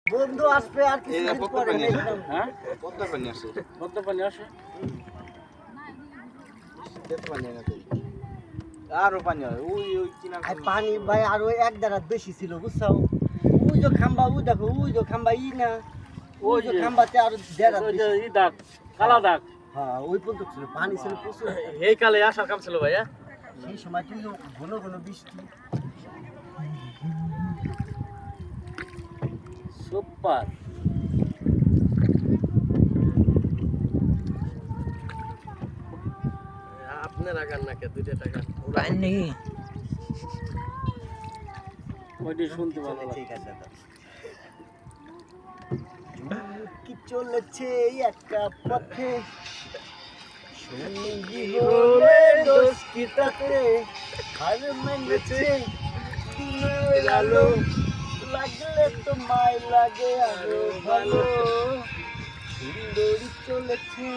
বন্ধু আসবে আর কিছু পরে হ্যাঁ পদ্মা পানি আসে কত পানি আসে পানি না আরো পানি হয় ওই কিনা আর পানি ভাই আরো এক দাঁড়া বেশি ছিল বুঝছো ওই যে খাম্বা ওই দেখো ওই যে খাম্বা ই না ওই যে খাম্বাতে আরো দেড়া ওই যে ই দাগ কালা দাগ হ্যাঁ ওই পর্যন্ত ছিল পানি ছিল প্রচুর এই কালে আসার কাম ছিল ভাইয়া সেই সময় কিন্তু ঘন ঘন বৃষ্টি সুপার আপনার আগান না কে 2 টাকা পানি নেই ওইটি শুনতে ভালো লাগে ঠিক আছে কি চলেছে একটা পথে সঙ্গী হলে দোষ কি তাতে হার মেনেছে দিনের আলো লাগলে তোমায় লাগে আরো ভালো সুন্দরী চলেছে